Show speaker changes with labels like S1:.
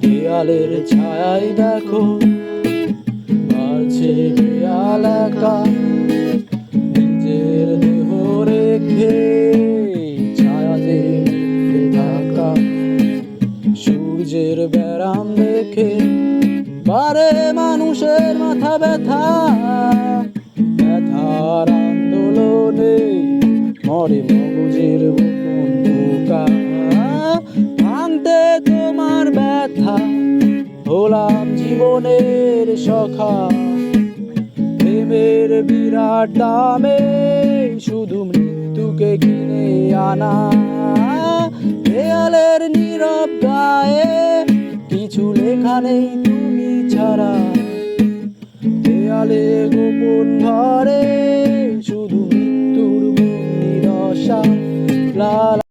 S1: দেয়ালের ছায়ায় দেখো বাড়ছে দেয়াল একা, নিজের দেহ রেখে ছায়াতে মিশতে থাকা। সূর্যের ব্যারাম দেখে বারে মানুষের মাথা ব্যথা, ব্যথার আন্দোলনে মরে মগজের গোপন পোকা। ভাঙতে তোমার ব্যথা হলাম জীবনের সখা, প্রেমের বিরাট দামে শুধু মৃত্যুকে কিনে আনা। দেয়ালের নীরব গায়ে কিছু লেখা নেই তুমি ছাড়া, দেয়ালে গোপন ঘরে শুধু মৃত্যুর বন্দি দশা। লা